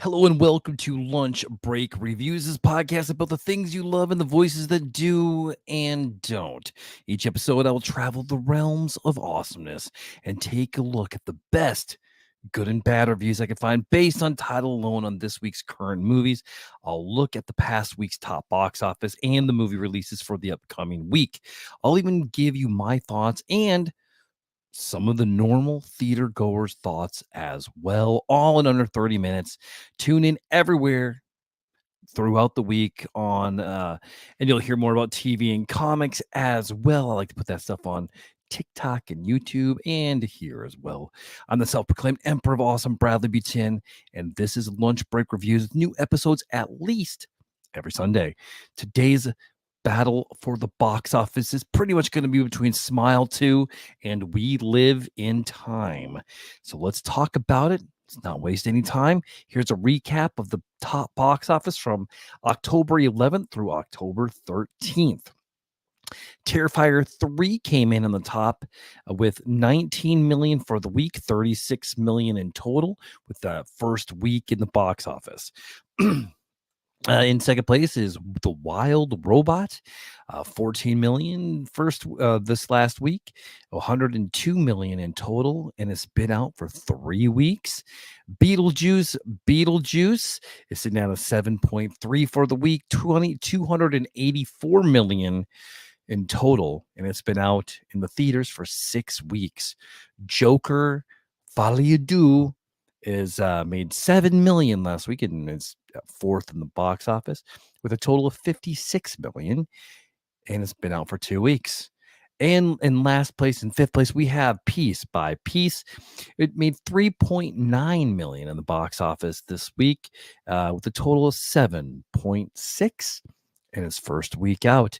Hello and welcome to Lunch Break Reviews, this podcast about the things you love and the voices that do and don't. Each episode, I will travel the realms of awesomeness and take a look at the best good and bad reviews I can find based on title alone on this week's current movies. I'll look at the past week's top box office and the movie releases for the upcoming week. I'll even give you my thoughts and some of the normal theater goers' thoughts as well, all in under 30 minutes. Tune in everywhere throughout the week and you'll hear more about TV and comics as well. I like to put that stuff on TikTok and YouTube and here as well. I'm the self-proclaimed Emperor of Awesome, Bradley Butin, and this is Lunch Break Reviews, new episodes at least every Sunday. Today's battle for the box office is pretty much going to be between Smile 2 and We Live in Time. So let's talk about it. Let's not waste any time. Here's a recap of the top box office from October 11th through October 13th. Terrifier 3 came in on the top with 19 million for the week, 36 million in total with the first week in the box office. In second place is The Wild Robot, 14 million this last week, 102 million in total, and it's been out for 3 weeks. Beetlejuice is sitting at a 7.3 for the week, 284 million in total, and it's been out in the theaters for 6 weeks. Joker Folie à Deux is made 7 million last week and is fourth in the box office with a total of 56 million, and it's been out for 2 weeks. And in last place, in fifth place, we have Piece by Piece. It made 3.9 million in the box office this week with a total of 7.6 in its first week out.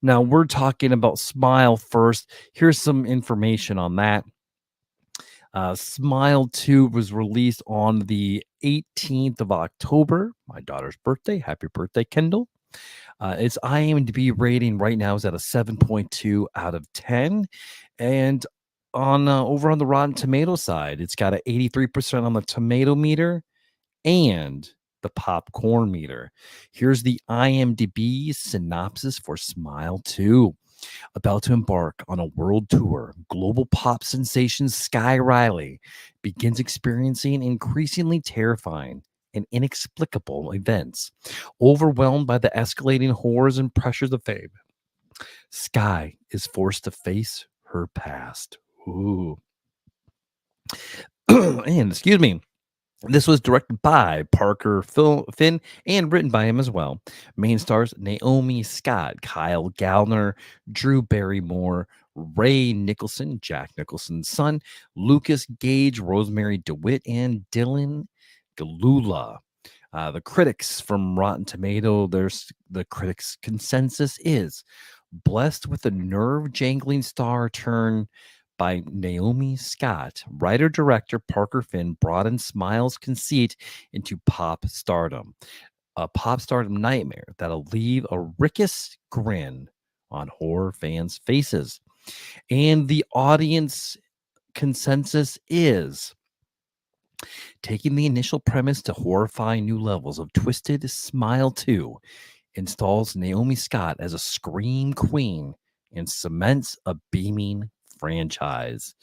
Now we're talking about Smile first. Here's some information on that. Smile 2 was released on the 18th of October, my daughter's birthday. Happy birthday, Kendall. Its IMDb rating right now is at a 7.2 out of 10. And on over on the Rotten Tomato side, it's got an 83% on the tomato meter and the popcorn meter. Here's the IMDb synopsis for Smile 2. About to embark on a world tour, global pop sensation Sky Riley begins experiencing increasingly terrifying and inexplicable events. Overwhelmed by the escalating horrors and pressures of fame, Sky is forced to face her past. Ooh. And excuse me. This was directed by Parker Finn and written by him as well. Main stars Naomi Scott, Kyle Gallner, Drew Barrymore, Ray Nicholson, Jack Nicholson's son, Lucas Gage, Rosemary DeWitt, and Dylan Galula. The critics from Rotten Tomato, the critics' consensus is blessed with a nerve-jangling star turn by Naomi Scott. Writer-director Parker Finn brought in Smile's conceit into pop stardom. A pop stardom nightmare that'll leave a rickus grin on horror fans' faces. And the audience consensus is taking the initial premise to horrifying new levels of twisted. Smile 2 installs Naomi Scott as a scream queen and cements a beaming franchise.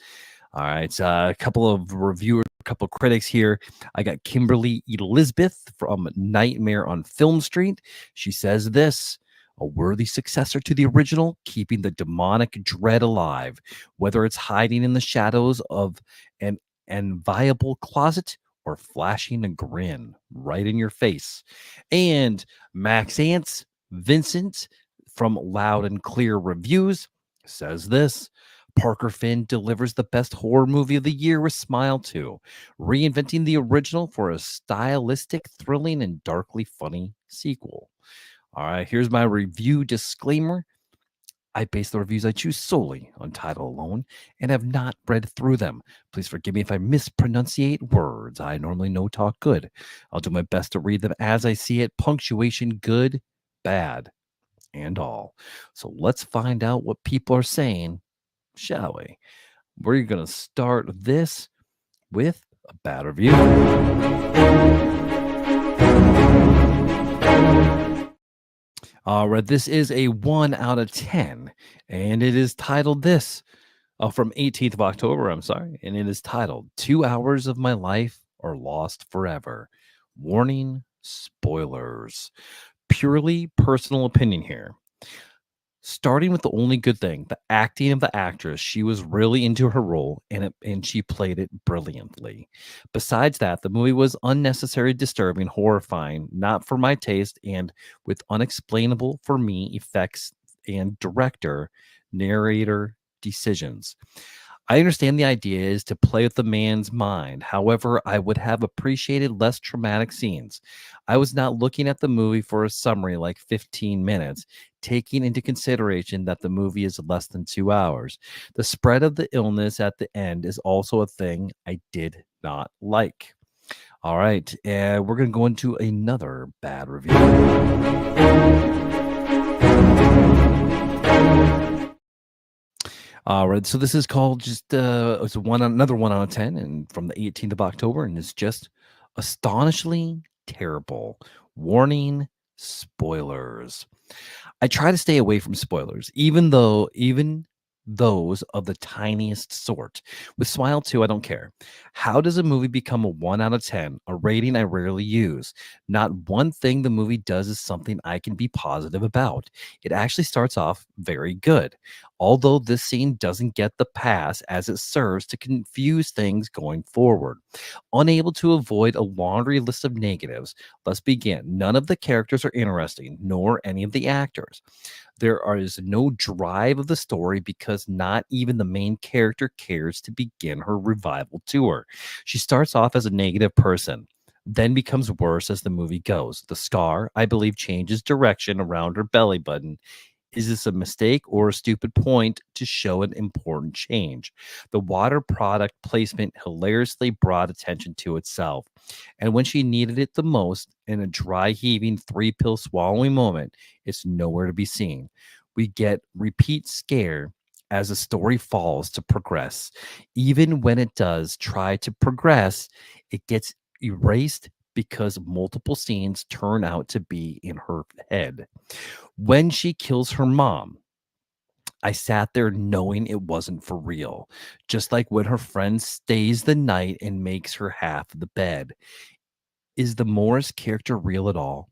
All right, a couple of reviewers, a couple of critics here. I got Kimberly Elizabeth from Nightmare on Film Street. She says this: a worthy successor to the original, keeping the demonic dread alive, whether it's hiding in the shadows of an enviable closet or flashing a grin right in your face. And Max Ants Vincent from Loud and Clear Reviews says this: Parker Finn delivers the best horror movie of the year with Smile 2, reinventing the original for a stylistic, thrilling, and darkly funny sequel. All right, here's my review disclaimer. I base the reviews I choose solely on title alone and have not read through them. Please forgive me if I mispronunciate words. I normally know talk good. I'll do my best to read them as I see it, punctuation good, bad, and all. So let's find out what people are saying, shall we? We're going to start this with a bad review. All right, this is a 1 out of 10, and it is titled this from 18th of October, I'm sorry, and it is titled 2 Hours of My Life Are Lost Forever. Warning, spoilers. Purely personal opinion here. Starting with the only good thing, the acting of the actress, she was really into her role and she played it brilliantly. Besides that, the movie was unnecessary, disturbing, horrifying, not for my taste, and with unexplainable for me effects and director, narrator decisions. I understand the idea is to play with the man's mind. However, I would have appreciated less traumatic scenes. I was not looking at the movie for a summary like 15 minutes, taking into consideration that the movie is less than 2 hours. The spread of the illness at the end is also a thing I did not like. All right, and we're going to go into another bad review. All right, so this is called just it's another 1 out of 10, and from the 18th of October, and it's just astonishingly terrible. Warning: spoilers. I try to stay away from spoilers, even those of the tiniest sort. With Smile 2, I don't care. How does a movie become a 1 out of 10, a rating I rarely use? Not one thing the movie does is something I can be positive about. It actually starts off very good, although this scene doesn't get the pass as it serves to confuse things going forward. Unable to avoid a laundry list of negatives, let's begin. None of the characters are interesting, nor any of the actors. Is no drive of the story because not even the main character cares to begin her revival tour. She starts off as a negative person, then becomes worse as the movie goes. The scar, I believe, changes direction around her belly button. Is this a mistake or a stupid point to show an important change? The water product placement hilariously brought attention to itself. And when she needed it the most, in a dry heaving 3 pill swallowing moment, it's nowhere to be seen. We get repeat scare as the story falls to progress. Even when it does try to progress, it gets erased because multiple scenes turn out to be in her head. When she kills her mom, I sat there knowing it wasn't for real. Just like when her friend stays the night and makes her half the bed. Is the Morris character real at all?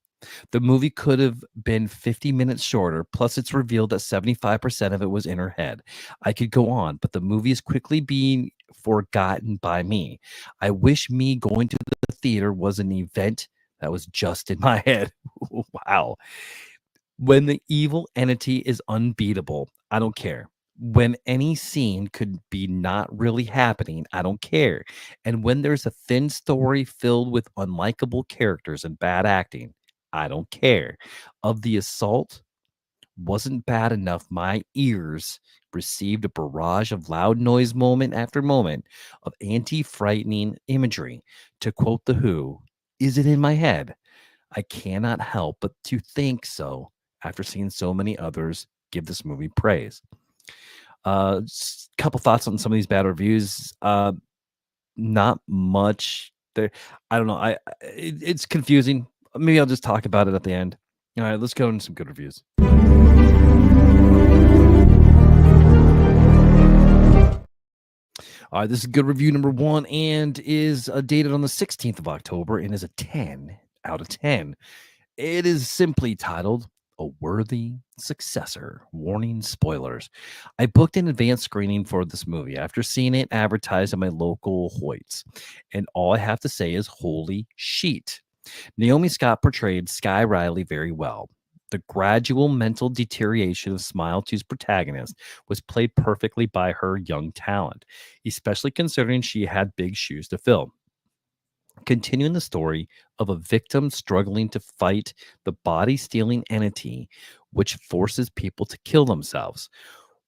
The movie could have been 50 minutes shorter, plus it's revealed that 75% of it was in her head. I could go on, but the movie is quickly being forgotten by me. I wish me going to the theater was an event that was just in my head. Wow. When the evil entity is unbeatable, I don't care. When any scene could be not really happening, I don't care. And when there's a thin story filled with unlikable characters and bad acting, I don't care. Of the assault wasn't bad enough, my ears received a barrage of loud noise moment after moment of anti-frightening imagery. To quote The Who, is it in my head? I cannot help but to think so after seeing so many others give this movie praise. Couple thoughts on some of these bad reviews. Not much there. I don't know. It's confusing. Maybe I'll just talk about it at the end. All right, let's go into some good reviews. All right, this is good review number 1 and is dated on the 16th of October and is a 10 out of 10. It is simply titled A Worthy Successor. Warning: spoilers. I booked an advanced screening for this movie after seeing it advertised at my local Hoyts. And all I have to say is holy sheet. Naomi Scott portrayed Sky Riley very well. The gradual mental deterioration of Smile 2's protagonist was played perfectly by her young talent, especially considering she had big shoes to fill. Continuing the story of a victim struggling to fight the body stealing entity which forces people to kill themselves.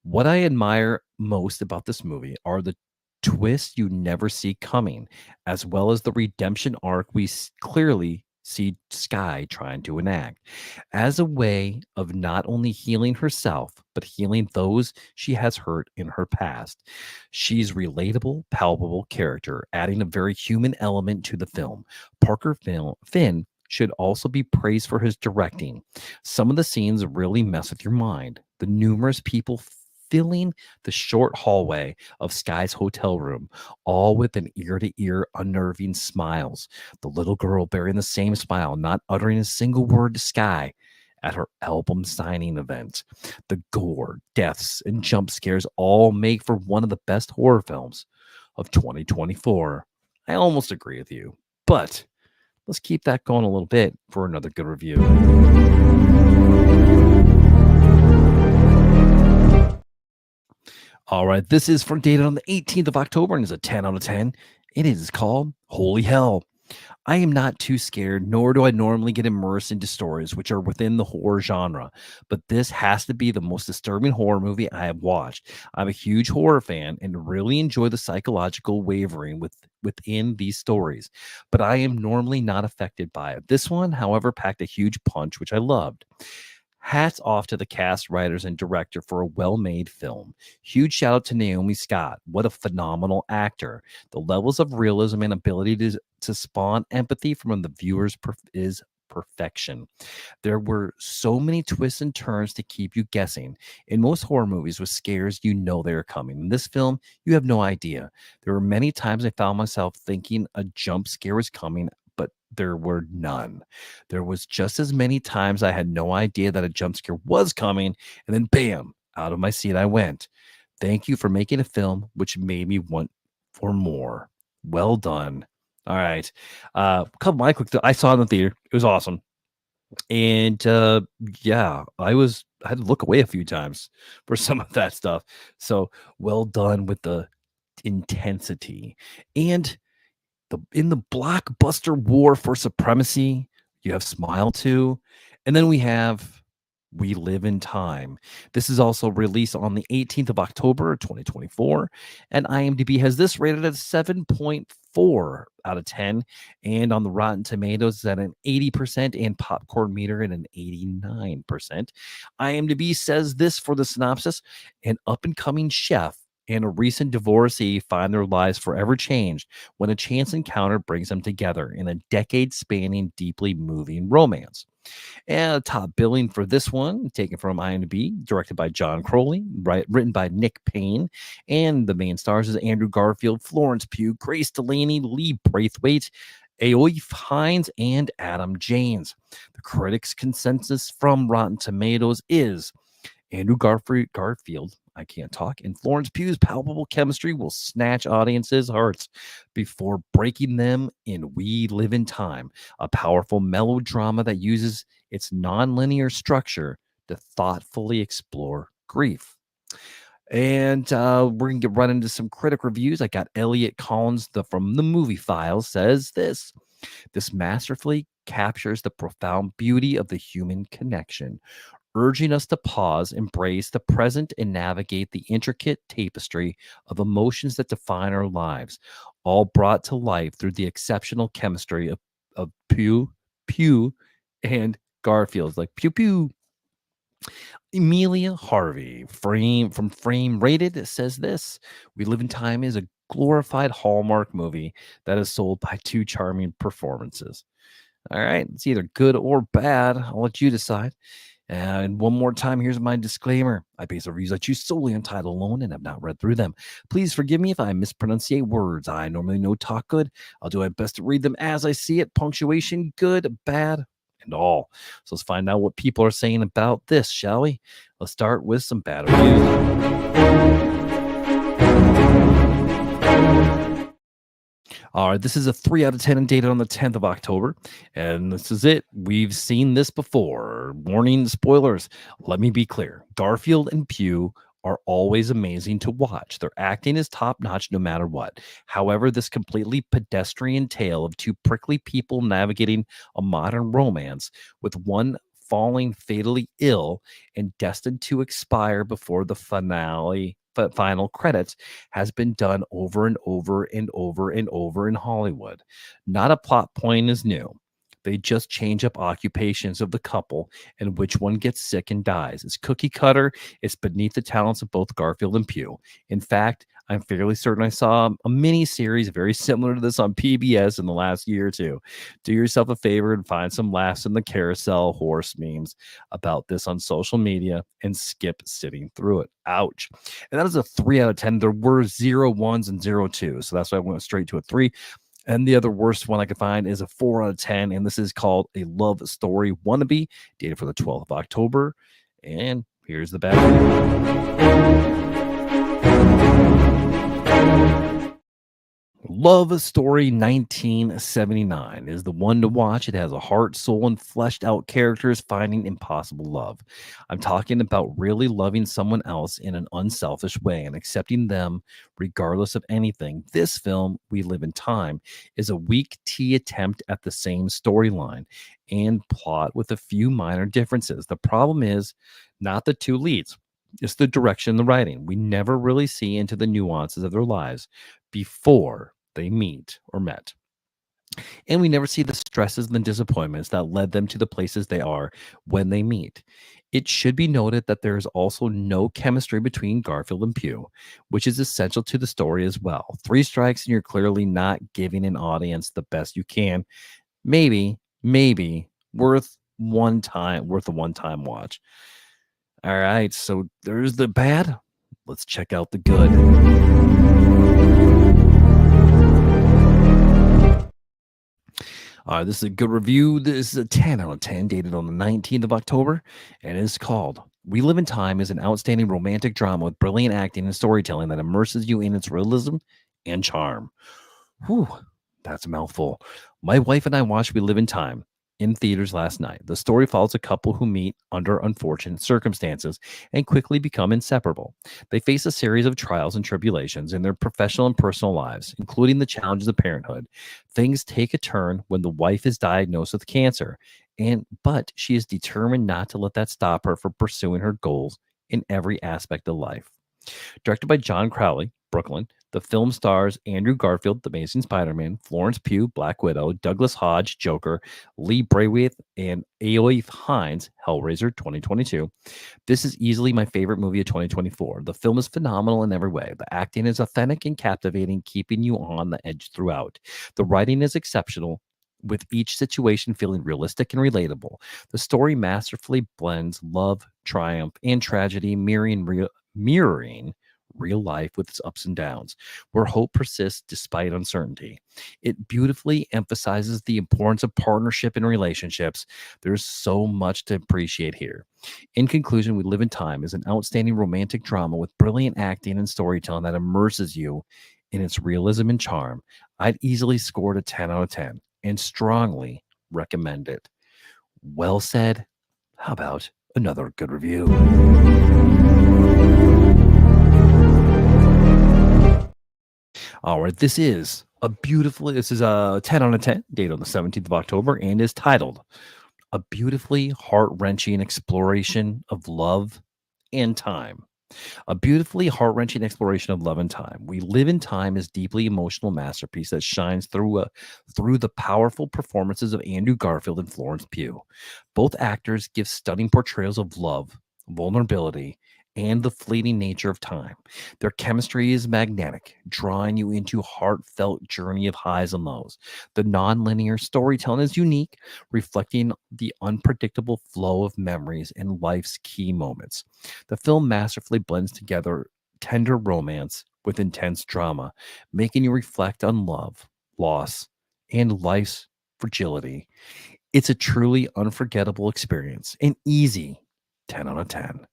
What I admire most about this movie are the twists you never see coming, as well as the redemption arc we clearly see Sky trying to enact as a way of not only healing herself, but healing those she has hurt in her past. She's relatable, palpable character, adding a very human element to the film. Finn should also be praised for his directing. Some of the scenes really mess with your mind. The numerous people filling the short hallway of Sky's hotel room, all with an ear to ear, unnerving smiles. The little girl bearing the same smile, not uttering a single word to Sky at her album signing event. The gore, deaths, and jump scares all make for one of the best horror films of 2024. I almost agree with you, but let's keep that going a little bit for another good review. All right, this is from dated on the 18th of October and is a 10 out of 10. It is called Holy Hell. I am not too scared, nor do I normally get immersed into stories which are within the horror genre, but this has to be the most disturbing horror movie I have watched. I'm a huge horror fan and really enjoy the psychological wavering within these stories, but I am normally not affected by it. This one, however, packed a huge punch, which I loved. Hats off to the cast, writers, and director for a well made film. Huge shout out to Naomi Scott. What a phenomenal actor. The levels of realism and ability to spawn empathy from the viewers is perfection. There were so many twists and turns to keep you guessing. In most horror movies with scares, you know they are coming. In this film, you have no idea. There were many times I found myself thinking a jump scare was coming, but there were none. There was just as many times I had no idea that a jump scare was coming, and then bam, out of my seat I went. Thank you for making a film which made me want for more. Well done. All right. Couple of my quick I saw it in the theater. It was awesome. And yeah, I had to look away a few times for some of that stuff. So well done with the intensity. And in the blockbuster war for supremacy, you have Smile 2, and then we have We Live in Time. This is also released on the 18th of October, 2024, and IMDb has this rated at 7.4 out of 10, and on the Rotten Tomatoes is at an 80% and Popcorn Meter at an 89%. IMDb says this for the synopsis: an up-and-coming chef and a recent divorcee find their lives forever changed when a chance encounter brings them together in a decade-spanning, deeply moving romance. And top billing for this one, taken from IMDb, directed by John Crowley, written by Nick Payne, and the main stars is Andrew Garfield, Florence Pugh, Grace Delaney, Lee Braithwaite, Aoife Hines, and Adam James. The critics' consensus from Rotten Tomatoes is Andrew Garfield, I can't talk, and Florence Pugh's palpable chemistry will snatch audiences' hearts before breaking them in We Live in Time, a powerful melodrama that uses its nonlinear structure to thoughtfully explore grief. And we're going to run into some critic reviews. I got Elliot Collins from the Movie Files says this. This masterfully captures the profound beauty of the human connection, urging us to pause, embrace the present, and navigate the intricate tapestry of emotions that define our lives, all brought to life through the exceptional chemistry of Pugh, and Garfield. Like pew pew. Emilia Harvey, Frame Rated, says this: We Live in Time is a glorified Hallmark movie that is sold by two charming performances. All right, it's either good or bad. I'll let you decide. And one more time, here's my disclaimer. I base the reviews I choose solely on title alone and have not read through them. Please forgive me if I mispronunciate words. I normally know talk good. I'll do my best to read them as I see it. Punctuation, good, bad, and all. So let's find out what people are saying about this, shall we? Let's start with some bad reviews. All right, this is a 3 out of 10 and dated on the 10th of October. And this is it. We've seen this before. Warning, spoilers. Let me be clear. Garfield and Pugh are always amazing to watch. Their acting is top notch no matter what. However, this completely pedestrian tale of two prickly people navigating a modern romance, with one falling fatally ill and destined to expire before the final credits, has been done over and over and over and over in Hollywood. Not a plot point is new. They just change up occupations of the couple and which one gets sick and dies. It's cookie cutter. It's beneath the talents of both Garfield and Pugh. In fact, I'm fairly certain I saw a mini series very similar to this on PBS in the last year or two. Do yourself a favor and find some laughs in the carousel horse memes about this on social media and skip sitting through it. Ouch. And that is a 3 out of 10. There were zero ones and zero twos. So that's why I went straight to a three. And the other worst one I could find is a 4 out of 10. And this is called A Love Story Wannabe, dated for the 12th of October. And here's the bad Love Story 1979 is the one to watch. It has a heart, soul, and fleshed out characters finding impossible love. I'm talking about really loving someone else in an unselfish way and accepting them regardless of anything. This film, We Live in Time, is a weak tea attempt at the same storyline and plot with a few minor differences. The problem is not the two leads. It's the direction, the writing. We never really see into the nuances of their lives before they meet or met. And we never see the stresses and the disappointments that led them to the places they are when they meet. It should be noted that there is also no chemistry between Garfield and Pugh, which is essential to the story as well. Three strikes and you're clearly not giving an audience the best you can. Maybe worth a one-time watch. All right, so there's the bad. Let's check out the good. This is a good review. This is a 10 out of 10, dated on the 19th of October, and it's called We Live in Time is an outstanding romantic drama with brilliant acting and storytelling that immerses you in its realism and charm. Whew, that's a mouthful. My wife and I watched We Live in Time in theaters last night. The story follows a couple who meet under unfortunate circumstances and quickly become inseparable. They face a series of trials and tribulations in their professional and personal lives, including the challenges of parenthood. Things take a turn when the wife is diagnosed with cancer, but she is determined not to let that stop her from pursuing her goals in every aspect of life. Directed by John Crowley, Brooklyn, the film stars Andrew Garfield, The Amazing Spider-Man, Florence Pugh, Black Widow, Douglas Hodge, Joker, Lee Braithwaite, and Aoife Hines, Hellraiser 2022. This is easily my favorite movie of 2024. The film is phenomenal in every way. The acting is authentic and captivating, keeping you on the edge throughout. The writing is exceptional, with each situation feeling realistic and relatable. The story masterfully blends love, triumph, and tragedy, mirroring real life with its ups and downs, where hope persists despite uncertainty. It beautifully emphasizes the importance of partnership and relationships. There's so much to appreciate here. In conclusion, We Live in Time is an outstanding romantic drama with brilliant acting and storytelling that immerses you in its realism and charm. I'd easily score it a 10 out of 10 and strongly recommend it. Well said. How about another good review? All right, this is a 10 out of 10, date on the 17th of October, and is titled A Beautifully Heart-Wrenching Exploration of Love and Time. A beautifully heart-wrenching exploration of love and time. We Live in Time is deeply emotional masterpiece that shines through the powerful performances of Andrew Garfield and Florence Pugh. Both actors give stunning portrayals of love, vulnerability, and the fleeting nature of time. Their chemistry is magnetic, drawing you into a heartfelt journey of highs and lows. The nonlinear storytelling is unique, reflecting the unpredictable flow of memories and life's key moments. The film masterfully blends together tender romance with intense drama, making you reflect on love, loss, and life's fragility. It's a truly unforgettable experience, an easy 10 out of 10.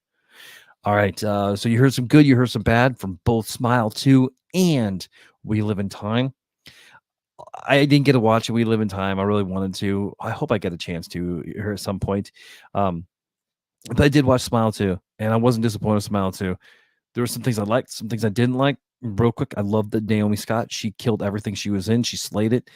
All right. So you heard some good, you heard some bad from both Smile 2 and We Live in Time. I didn't get to watch We Live in Time. I really wanted to. I hope I get a chance to here at some point. But I did watch Smile 2, and I wasn't disappointed with Smile 2. There were some things I liked, some things I didn't like. Real quick, I loved that Naomi Scott. She killed everything she was in. She slayed it.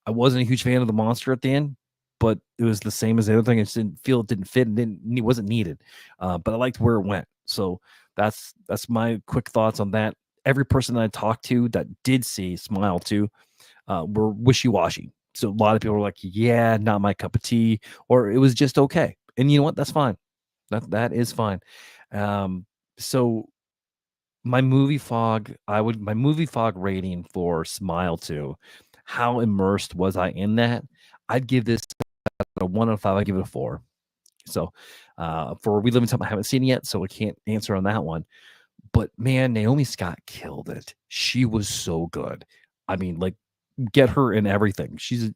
I wasn't a huge fan of the monster at the end, but it was the same as the other thing. I just didn't feel it didn't fit. It wasn't needed. But I liked where it went. So that's my quick thoughts on that. Every person that I talked to that did see Smile 2 were wishy-washy. So a lot of people were like, yeah, not my cup of tea, or it was just okay. And you know what? That's fine. That is fine. So my movie fog, my movie fog rating for Smile 2, how immersed was I in that? I'd give this a 1 out of 5, I'd give it a 4. So, for We Live in Time, I haven't seen it yet, so I can't answer on that one. But man, Naomi Scott killed it. She was so good. I mean, like, get her in everything. She's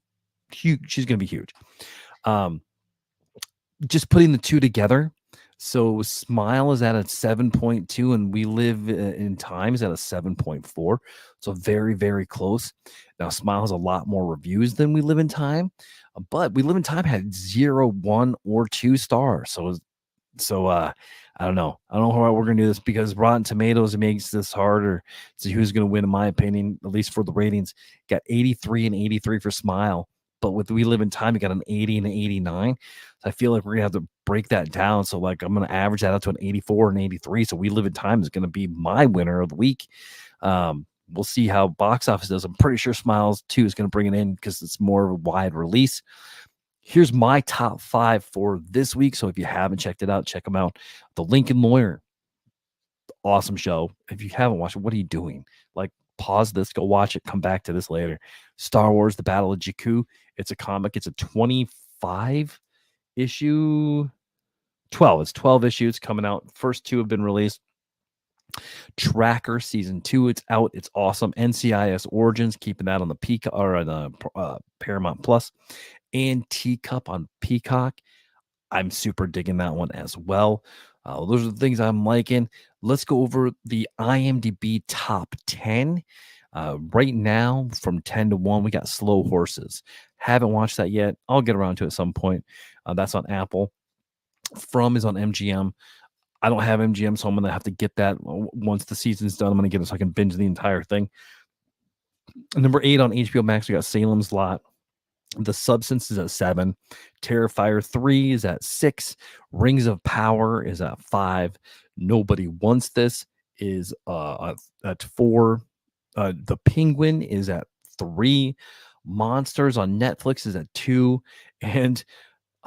huge. She's gonna be huge. Um, just putting the two together. So Smile is at a 7.2, and We Live in Time is at a 7.4. So very, very close. Now, Smile has a lot more reviews than We Live in Time, but We Live in Time had 0, 1, or 2 stars. So I don't know. I don't know how we're gonna do this because Rotten Tomatoes makes this harder to see who's gonna win, in my opinion, at least for the ratings. Got 83 and 83 for Smile, but with We Live in Time, you got an 80 and an 89. So I feel like we're gonna have to break that down. So like I'm gonna average that out to an 84 and 83. So We Live in Time is gonna be my winner of the week. We'll see how box office does. I'm pretty sure Smiles 2 is gonna bring it in because it's more of a wide release. Here's my top 5 for this week. So if you haven't checked it out, check them out. The Lincoln Lawyer, awesome show. If you haven't watched it, what are you doing? Like, pause this, go watch it, come back to this later. Star Wars: The Battle of Jakku. It's a comic. It's a 25 issue, 12. It's 12 issues coming out. First 2 have been released. Tracker season 2, it's out. It's awesome. NCIS Origins, keeping that on the Peacock or on the Paramount Plus, and Teacup on Peacock. I'm super digging that one as well. Those are the things I'm liking. Let's go over the IMDb top 10. Right now, from 10 to 1, we got Slow Horses. Haven't watched that yet. I'll get around to it at some point. That's on Apple. From is on MGM. I don't have MGM, so I'm going to have to get that once the season's done. I'm going to get it so I can binge the entire thing. Number 8 on HBO Max, we got Salem's Lot. The Substance is at 7. Terrifier 3 is at 6. Rings of Power is at 5. Nobody Wants This is at 4. The Penguin is at 3. Monsters on Netflix is at 2. And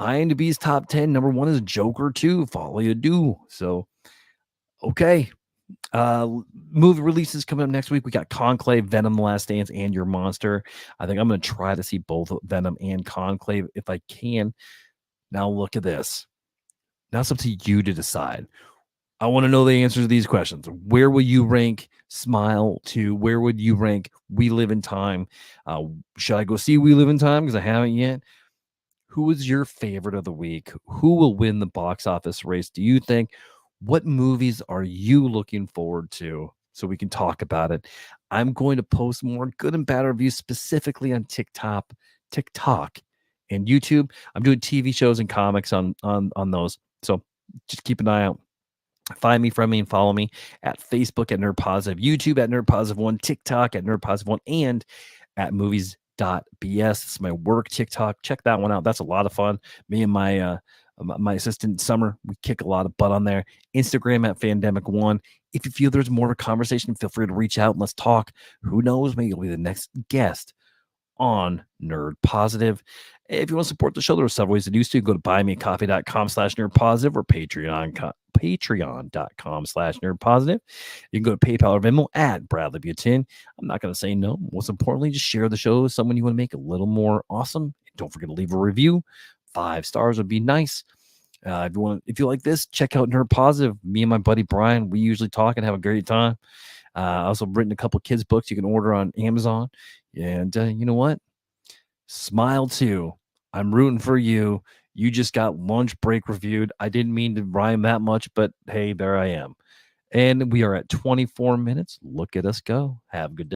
IMDb's top 10, number 1 is Joker 2, Folly Ado. So, okay. Movie releases coming up next week. We got Conclave, Venom: The Last Dance, and Your Monster. I think I'm going to try to see both Venom and Conclave if I can. Now look at this. Now it's up to you to decide. I want to know the answers to these questions. Where will you rank Smile 2? Where would you rank We Live in Time? Should I go see We Live in Time because I haven't yet? Who is your favorite of the week? Who will win the box office race, do you think? What movies are you looking forward to so we can talk about it? I'm going to post more good and bad reviews specifically on TikTok, and YouTube. I'm doing TV shows and comics on those. So just keep an eye out. Find me, friend me, and follow me at Facebook at Nerd Positive, YouTube at Nerd Positive 1, TikTok at Nerd Positive 1, and at movies.bs. It's my work TikTok. Check that one out. That's a lot of fun. Me and my assistant Summer, we kick a lot of butt on there. Instagram at Fandemic1. If you feel there's more to conversation, feel free to reach out and let's talk. Who knows? Maybe you'll be the next guest on Nerd Positive. If you want to support the show, there are several ways to do so. You can go to buymeacoffee.com/nerdpositive or patreon.com/nerdpositive. You can go to PayPal or Venmo at Bradley Butin. I'm not going to say no. Most importantly, just share the show with someone you want to make a little more awesome. Don't forget to leave a review. 5 stars would be nice. If you like this, check out Nerd Positive. Me and my buddy Brian, we usually talk and have a great time. I also written a couple kids' books you can order on Amazon. And you know what? Smile 2. I'm rooting for you. You just got Lunch Break reviewed. I didn't mean to rhyme that much, but hey, there I am. And we are at 24 minutes. Look at us go. Have a good day.